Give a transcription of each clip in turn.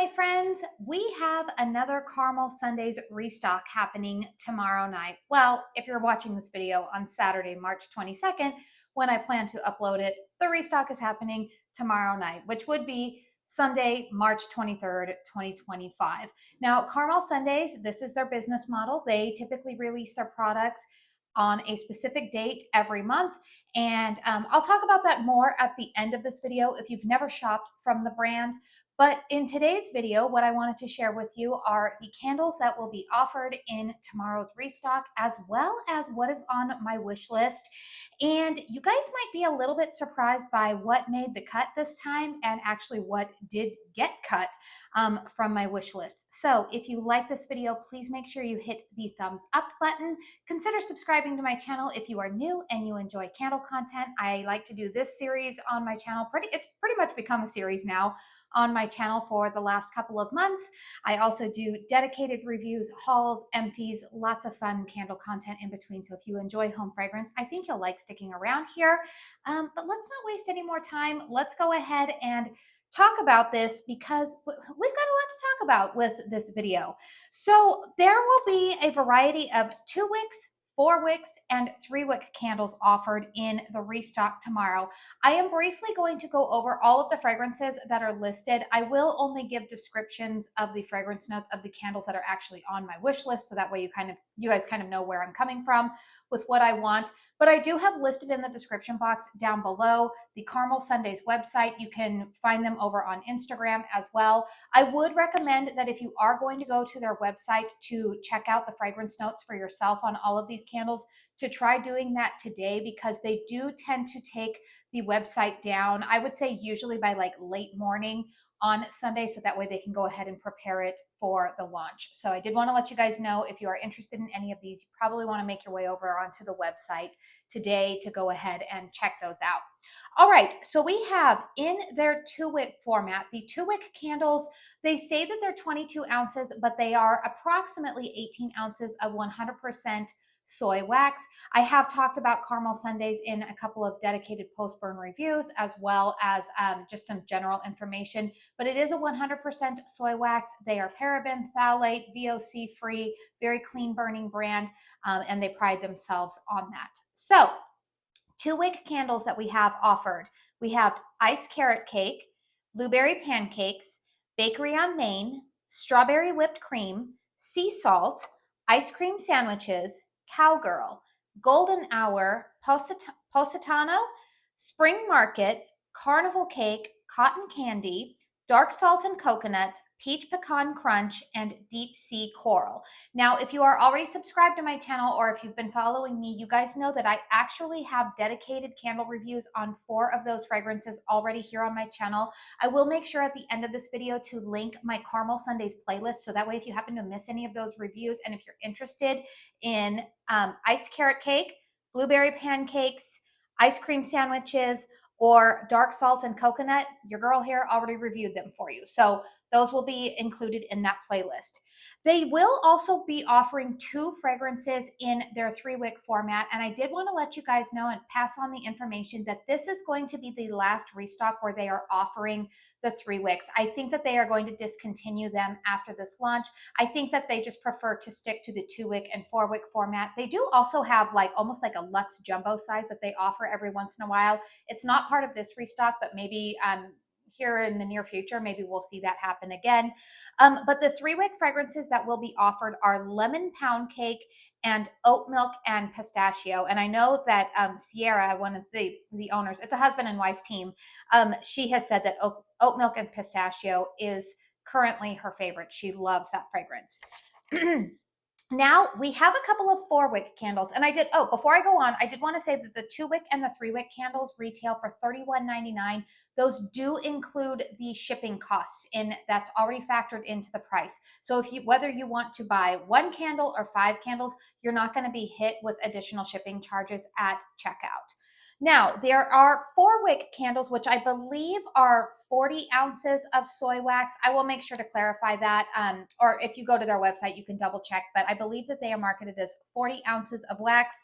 my friends. We have another Caramel Sundays restock happening tomorrow night. Well, if you're watching this video on Saturday, March 22nd, when I plan to upload it, the restock is happening tomorrow night, which would be Sunday, March 23rd, 2025. Now, Caramel Sundays, this is their business model. They typically release their products on a specific date every month. And I'll talk about that more at the end of this video if you've never shopped from the brand. But in today's video, what I wanted to share with you are the candles that will be offered in tomorrow's restock, as well as what is on my wish list. And you guys might be a little bit surprised by what made the cut this time and actually what did get cut from my wish list. So if you like this video, please make sure you hit the thumbs up button. Consider subscribing to my channel if you are new and you enjoy candle content. I like to do this series on my channel. It's pretty much become a series now on my channel for the last couple of months. I also do dedicated reviews, hauls, empties, lots of fun candle content in between. So if you enjoy home fragrance, I think you'll like sticking around here. But let's not waste any more time. Let's go ahead and talk about this because we've got a lot to talk about with this video. So there will be a variety of 2-wicks, 4-wicks, and 3-wick candles offered in the restock tomorrow. I am briefly going to go over all of the fragrances that are listed. I will only give descriptions of the fragrance notes of the candles that are actually on my wish list, so that way you guys kind of know where I'm coming from with what I want. But I do have listed in the description box down below the Caramel Sundays website. You can find them over on Instagram as well. I would recommend that if you are going to go to their website to check out the fragrance notes for yourself on all of these candles, to try doing that today, because they do tend to take the website down, I would say usually by like late morning on Sunday, so that way they can go ahead and prepare it for the launch. So I did want to let you guys know, if you are interested in any of these, you probably want to make your way over onto the website today to go ahead and check those out. All right, so we have in their 2-wick format, the 2-wick candles, they say that they're 22 ounces, but they are approximately 18 ounces of 100% soy wax. I have talked about Caramel Sundays in a couple of dedicated post-burn reviews, as well as just some general information, but it is a 100% soy wax. They are paraben, phthalate, VOC free, very clean burning brand, and they pride themselves on that. So 2-wick candles that we have offered. We have iced carrot cake, blueberry pancakes, bakery on Main, strawberry whipped cream, sea salt, ice cream sandwiches, cowgirl, golden hour, positano, spring market, carnival cake, cotton candy, dark salt and coconut, peach pecan crunch, and deep sea coral. Now, if you are already subscribed to my channel, or if you've been following me, you guys know that I actually have dedicated candle reviews on 4 of those fragrances already here on my channel. I will make sure at the end of this video to link my Caramel Sundays playlist, so that way if you happen to miss any of those reviews, and if you're interested in iced carrot cake, blueberry pancakes, ice cream sandwiches, or dark salt and coconut, your girl here already reviewed them for you. So those will be included in that playlist. They will also be offering 2 fragrances in their 3-wick format. And I did want to let you guys know and pass on the information that this is going to be the last restock where they are offering the 3-wicks. I think that they are going to discontinue them after this launch. I think that they just prefer to stick to the 2-wick and 4-wick format. They do also have almost like a Lux jumbo size that they offer every once in a while. It's not part of this restock, but maybe here in the near future, maybe we'll see that happen again. But the 3-wick fragrances that will be offered are lemon pound cake and oat milk and pistachio. And I know that Sierra, one of the owners, it's a husband and wife team, she has said that oat milk and pistachio is currently her favorite. She loves that fragrance. Now we have a couple of 4-wick candles, and before I go on, I did want to say that the 2-wick and the 3-wick candles retail for $31.99. Those do include the shipping costs that's already factored into the price. So whether you want to buy 1 candle or 5 candles, you're not going to be hit with additional shipping charges at checkout. Now, there are 4-wick candles, which I believe are 40 ounces of soy wax. I will make sure to clarify that, or if you go to their website, you can double check, but I believe that they are marketed as 40 ounces of wax.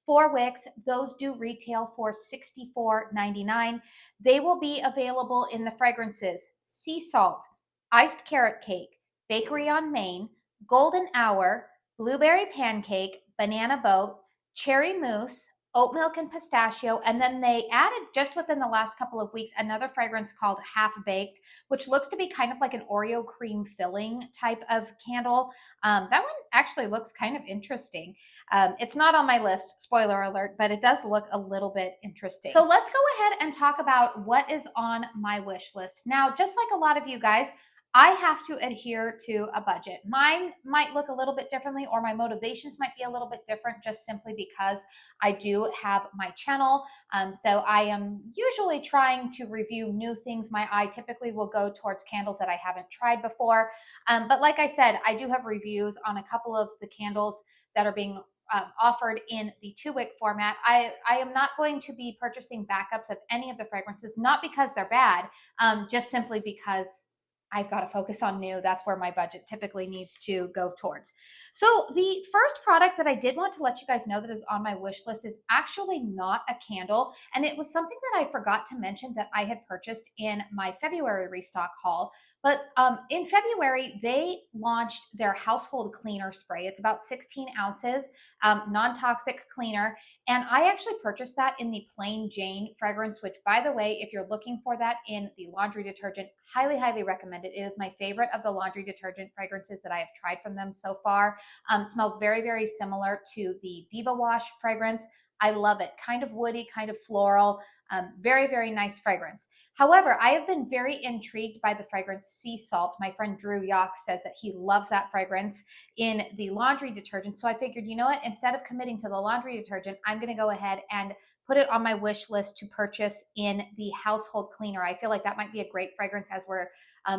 4 wicks, those do retail for $64.99. They will be available in the fragrances sea salt, iced carrot cake, bakery on Main, golden hour, blueberry pancake, banana boat, cherry mousse, oat milk and pistachio. And then they added just within the last couple of weeks another fragrance called Half Baked, which looks to be kind of like an Oreo cream filling type of candle. That one actually looks kind of interesting. It's not on my list, spoiler alert, but it does look a little bit interesting. So let's go ahead and talk about what is on my wish list. Now, just like a lot of you guys, I have to adhere to a budget. Mine might look a little bit differently, or my motivations might be a little bit different, just simply because I do have my channel. So I am usually trying to review new things. My eye typically will go towards candles that I haven't tried before. But like I said, I do have reviews on a couple of the candles that are being offered in the 2-wick format. I am not going to be purchasing backups of any of the fragrances, not because they're bad, just simply because I've got to focus on new. That's where my budget typically needs to go towards. So the first product that I did want to let you guys know that is on my wish list is actually not a candle. And it was something that I forgot to mention that I had purchased in my February restock haul. But in February, they launched their household cleaner spray. It's about 16 ounces, non-toxic cleaner. And I actually purchased that in the Plain Jane fragrance, which, by the way, if you're looking for that in the laundry detergent, highly, highly recommend it. It is my favorite of the laundry detergent fragrances that I have tried from them so far. Smells very, very similar to the Diva Wash fragrance. I love it. Kind of woody, kind of floral. Very, very nice fragrance. However, I have been very intrigued by the fragrance Sea Salt. My friend Drew Yock says that he loves that fragrance in the laundry detergent. So I figured, you know what? Instead of committing to the laundry detergent, I'm going to go ahead and put it on my wish list to purchase in the household cleaner. I feel like that might be a great fragrance as we're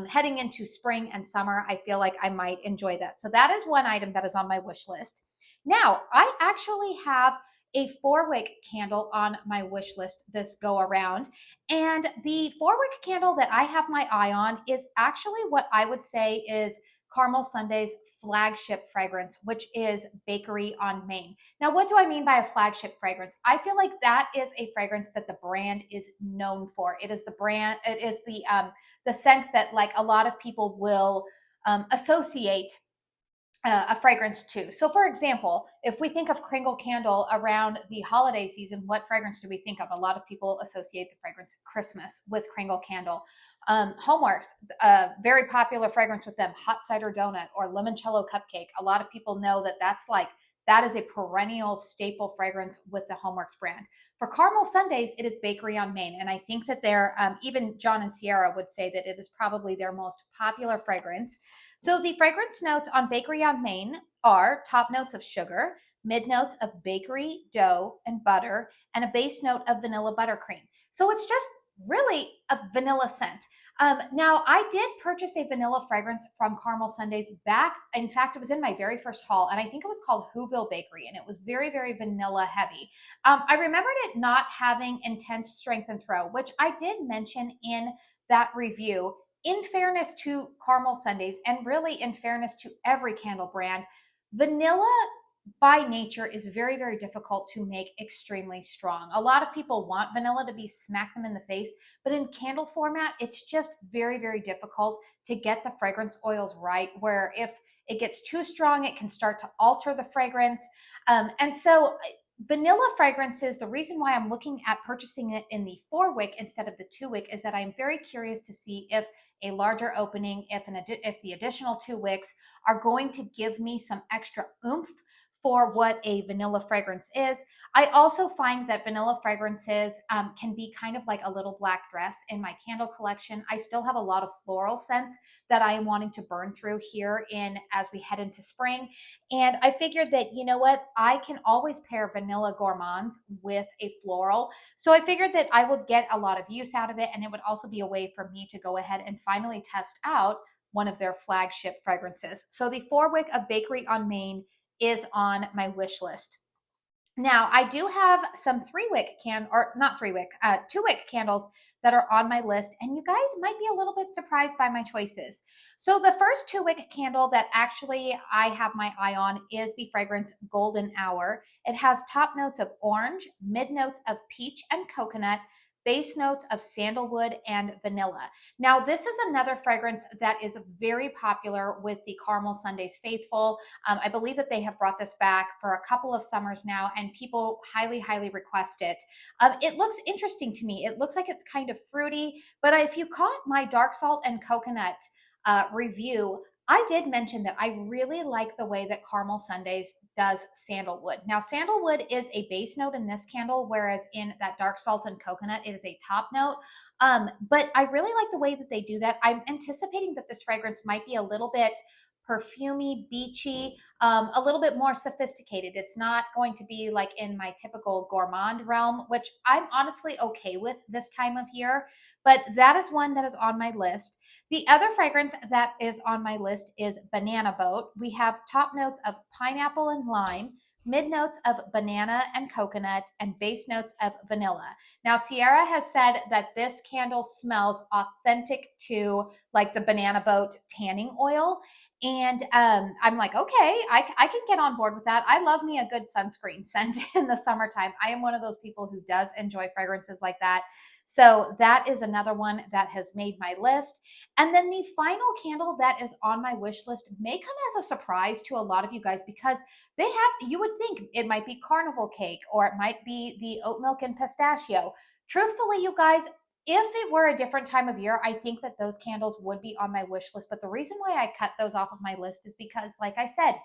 heading into spring and summer. I feel like I might enjoy that. So that is one item that is on my wish list. Now, I actually have a 4-wick candle on my wish list this go around. And the 4-wick candle that I have my eye on is actually what I would say is Caramel Sunday's flagship fragrance, which is Bakery on Main. Now, what do I mean by a flagship fragrance? I feel like that is a fragrance that the brand is known for. It is the brand, it is the sense that like a lot of people will associate a fragrance too. So for example, if we think of Kringle Candle around the holiday season, what fragrance do we think of? A lot of people associate the fragrance Christmas with Kringle Candle. Homeworks, a very popular fragrance with them, Hot Cider Donut or Limoncello Cupcake. A lot of people know that that is a perennial staple fragrance with the Homeworks brand. For Caramel Sundays, it is Bakery on Main. And I think that they're, even John and Sierra would say that it is probably their most popular fragrance. So the fragrance notes on Bakery on Main are top notes of sugar, mid notes of bakery, dough, and butter, and a base note of vanilla buttercream. So it's just really a vanilla scent. Now, I did purchase a vanilla fragrance from Caramel Sundays back. In fact, it was in my very first haul, and I think it was called Whoville Bakery, and it was very, very vanilla heavy. I remembered it not having intense strength and throw, which I did mention in that review. In fairness to Caramel Sundays, and really in fairness to every candle brand, vanilla by nature is very, very difficult to make extremely strong. A lot of people want vanilla to be smack them in the face, but in candle format, it's just very, very difficult to get the fragrance oils right, where if it gets too strong, it can start to alter the fragrance. And so vanilla fragrances, the reason why I'm looking at purchasing it in the 4-wick instead of the 2-wick is that I'm very curious to see if a larger opening, if the additional 2 wicks are going to give me some extra oomph for what a vanilla fragrance is. I also find that vanilla fragrances can be kind of like a little black dress in my candle collection. I still have a lot of floral scents that I am wanting to burn through here as we head into spring. And I figured that, you know what, I can always pair vanilla gourmands with a floral. So I figured that I would get a lot of use out of it, and it would also be a way for me to go ahead and finally test out one of their flagship fragrances. So the 4-wick of Bakery on Main is on my wish list. Now, I do have some 2-wick candles that are on my list, and you guys might be a little bit surprised by my choices. So the first 2-wick candle that actually I have my eye on is the fragrance Golden Hour. It has top notes of orange, mid notes of peach and coconut, base notes of sandalwood and vanilla. Now, this is another fragrance that is very popular with the Caramel Sundays faithful. I believe that they have brought this back for a couple of summers now, and people highly, highly request it. It looks interesting to me. It looks like it's kind of fruity, but if you caught my dark salt and coconut review, I did mention that I really like the way that Caramel Sundays does sandalwood. Now, sandalwood is a base note in this candle, whereas in that dark salt and coconut, it is a top note. But I really like the way that they do that. I'm anticipating that this fragrance might be a little bit perfumey, beachy, a little bit more sophisticated. It's not going to be like in my typical gourmand realm, which I'm honestly okay with this time of year, but that is one that is on my list. The other fragrance that is on my list is Banana Boat. We have top notes of pineapple and lime, mid notes of banana and coconut, and base notes of vanilla. Now, Sierra has said that this candle smells authentic to like the Banana Boat tanning oil. And I'm like, okay, I can get on board with that. I love me a good sunscreen scent in the summertime. I am one of those people who does enjoy fragrances like that. So that is another one that has made my list. And then the final candle that is on my wish list may come as a surprise to a lot of you guys because they have, you would think it might be carnival cake or it might be the oat milk and pistachio. Truthfully, you guys, if it were a different time of year, I think that those candles would be on my wish list. But the reason why I cut those off of my list is because, like I said,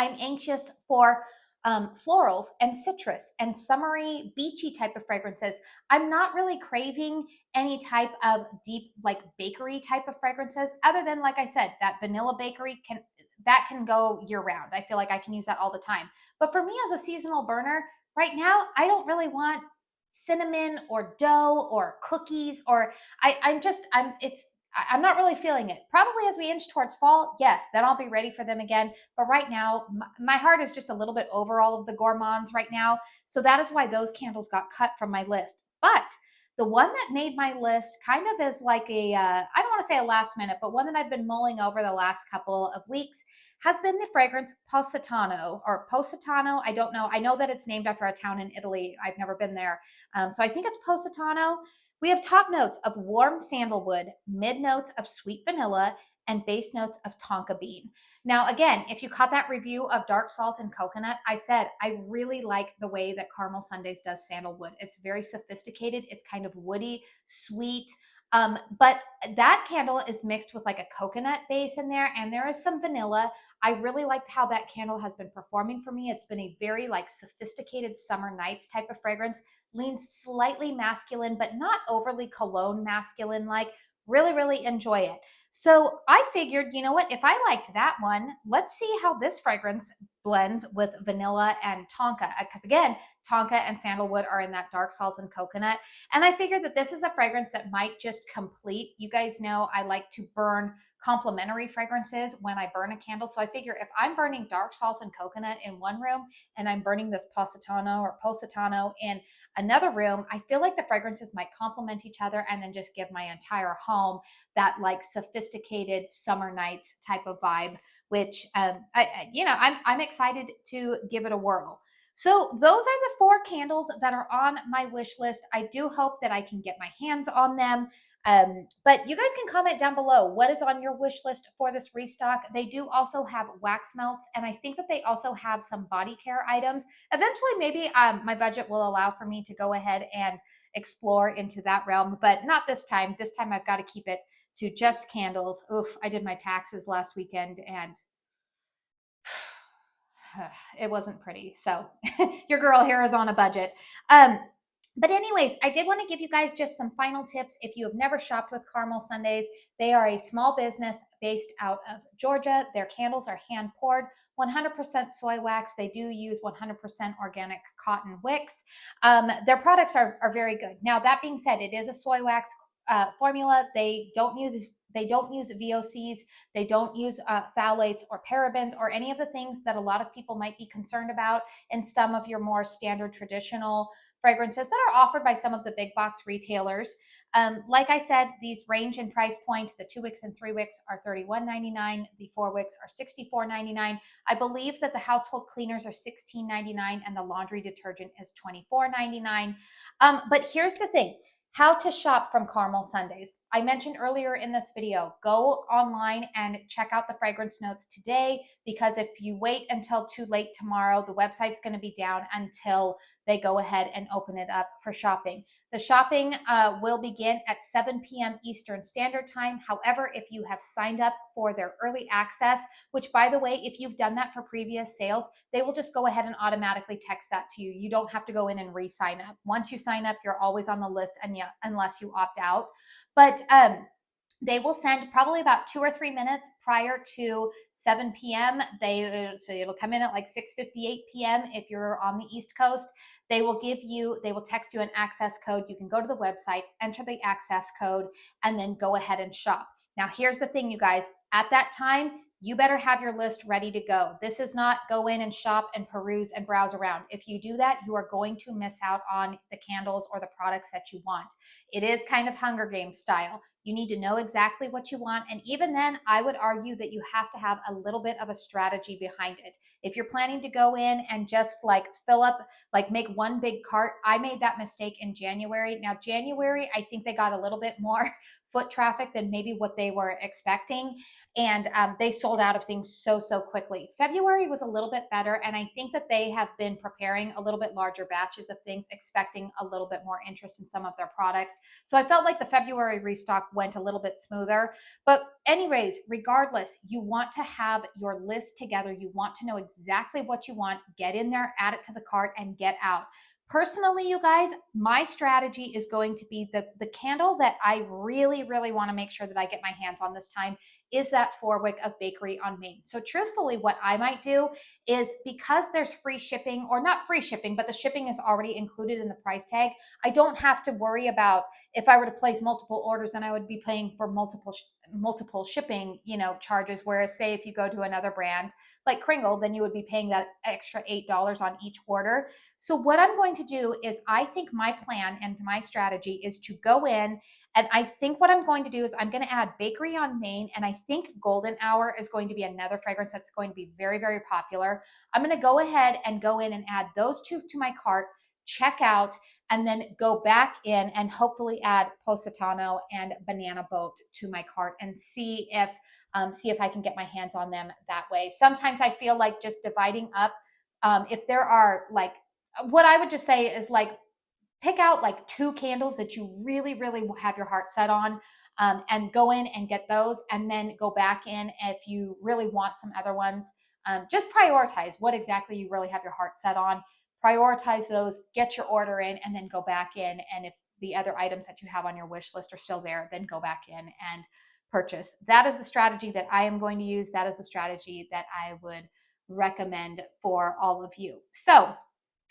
I'm anxious for florals and citrus and summery, beachy type of fragrances. I'm not really craving any type of deep, like bakery type of fragrances, other than, like I said, that vanilla bakery can go year round. I feel like I can use that all the time. But for me as a seasonal burner, right now, I don't really want cinnamon or dough or cookies or I'm not really feeling it. Probably as we inch towards fall, yes, then I'll be ready for them again. But right now, my heart is just a little bit over all of the gourmands right now. So that is why those candles got cut from my list. But the one that made my list kind of is like I don't want to say a last minute, but one that I've been mulling over the last couple of weeks has been the fragrance Positano or Positano. I don't know. I know that it's named after a town in Italy. I've never been there. So I think it's Positano. We have top notes of warm sandalwood, mid notes of sweet vanilla, and base notes of Tonka Bean. Now, again, if you caught that review of dark salt and coconut, I said I really like the way that Caramel Sundays does sandalwood. It's very sophisticated. It's kind of woody, sweet. But that candle is mixed with like a coconut base in there, and there is some vanilla. I really liked how that candle has been performing for me. It's been a very like sophisticated summer nights type of fragrance, leans slightly masculine, but not overly cologne masculine like. Really, really enjoy it. So I figured, you know what, if I liked that one, let's see how this fragrance blends with vanilla and tonka. Because again, tonka and sandalwood are in that dark salt and coconut. And I figured that this is a fragrance that might just complete. You guys know I like to burn complementary fragrances when I burn a candle. So I figure if I'm burning dark salt and coconut in one room and I'm burning this Positano in another room, I feel like the fragrances might complement each other and then just give my entire home that like sophisticated summer nights type of vibe, which I'm excited to give it a whirl. So those are the 4 candles that are on my wish list. I do hope that I can get my hands on them. But you guys can comment down below what is on your wish list for this restock. They do also have wax melts, and I think that they also have some body care items. Eventually, maybe my budget will allow for me to go ahead and explore into that realm, but not this time. This time I've got to keep it to just candles. Oof, I did my taxes last weekend and it wasn't pretty. So your girl here is on a budget. But anyways, I did want to give you guys just some final tips. If you have never shopped with Caramel Sundays, they are a small business based out of Georgia. Their candles are hand poured, 100% soy wax. They do use 100% organic cotton wicks. Their products are very good. Now, that being said, it is a soy wax formula. They don't use VOCs. They don't use phthalates or parabens or any of the things that a lot of people might be concerned about in some of your more standard traditional fragrances that are offered by some of the big box retailers. Like I said, these range in price point. The 2 wicks and 3 wicks are $31.99. The 4 wicks are $64.99. I believe that the household cleaners are $16.99 and the laundry detergent is $24.99. But here's the thing. How to shop from Caramel Sundays. I mentioned earlier in this video, go online and check out the fragrance notes today, because if you wait until too late tomorrow, the website's going to be down until they go ahead and open it up for shopping. The shopping will begin at 7 p.m. Eastern Standard Time. However, if you have signed up for their early access, which by the way, if you've done that for previous sales, they will just go ahead and automatically text that to you. You don't have to go in and re-sign up. Once you sign up, you're always on the list, and unless you opt out. But they will send probably about 2 or 3 minutes prior to 7 p.m. So it'll come in at like 6:58 p.m. if you're on the East Coast. They will text you an access code. You can go to the website, enter the access code, and then go ahead and shop. Now, here's the thing, you guys. At that time, you better have your list ready to go. This is not go in and shop and peruse and browse around. If you do that, you are going to miss out on the candles or the products that you want. It is kind of Hunger Games style. You need to know exactly what you want. And even then, I would argue that you have to have a little bit of a strategy behind it. If you're planning to go in and just like fill up, like make one big cart, I made that mistake in January. Now, January, I think they got a little bit more foot traffic than maybe what they were expecting. And they sold out of things so quickly. February was a little bit better. And I think that they have been preparing a little bit larger batches of things, expecting a little bit more interest in some of their products. So I felt like the February restock went a little bit smoother. But anyways, regardless, you want to have your list together. You want to know exactly what you want, get in there, add it to the cart, and get out. Personally, you guys, my strategy is going to be the candle that I really want to make sure that I get my hands on this time is that 4-wick of Bakery on Main. So truthfully, what I might do is, because there's free shipping, or not free shipping, but the shipping is already included in the price tag, I don't have to worry about, if I were to place multiple orders, then I would be paying for multiple shipping, charges. Whereas say if you go to another brand like Kringle, then you would be paying that extra $8 on each order. So what I'm going to do is, I think my plan and my strategy is to go in, and I think what I'm going to do is I'm going to add Bakery on Main, and I think Golden Hour is going to be another fragrance that's going to be very popular. I'm going to go ahead and go in and add those two to my cart, check out, and then go back in and hopefully add Positano and Banana Boat to my cart and see if I can get my hands on them that way. Sometimes I feel like just dividing up, if there are like, what I would just say is like, pick out like 2 candles that you really have your heart set on, and go in and get those, and then go back in if you really want some other ones. Just prioritize what exactly you really have your heart set on. Prioritize those, get your order in, and then go back in. And if the other items that you have on your wish list are still there, then go back in and purchase. That is the strategy that I am going to use. That is the strategy that I would recommend for all of you. So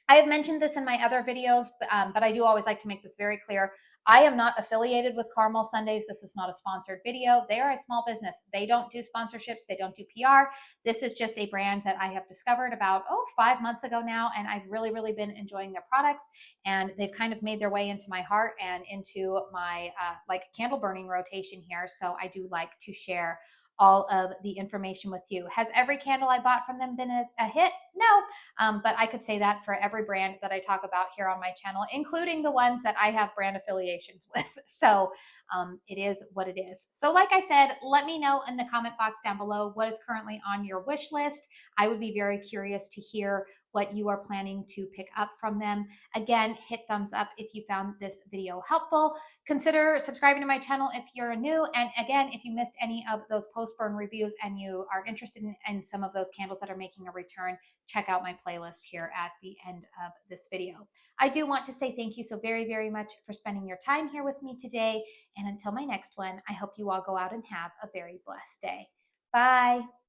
I have mentioned this in my other videos, but I do always like to make this very clear. I am not affiliated with Caramel Sundays. This is not a sponsored video. They are a small business. They don't do sponsorships. They don't do PR. This is just a brand that I have discovered about, 5 months ago now, and I've really been enjoying their products, and they've kind of made their way into my heart and into my like candle burning rotation here. So I do like to share all of the information with you. Has every candle I bought from them been a hit? No, but I could say that for every brand that I talk about here on my channel, including the ones that I have brand affiliations with. So it is what it is. So like I said, let me know in the comment box down below what is currently on your wish list. I would be very curious to hear what you are planning to pick up from them. Again, hit thumbs up if you found this video helpful. Consider subscribing to my channel if you're new. And again, if you missed any of those post-burn reviews and you are interested in some of those candles that are making a return, check out my playlist here at the end of this video. I do want to say thank you so very much for spending your time here with me today. And until my next one, I hope you all go out and have a very blessed day. Bye.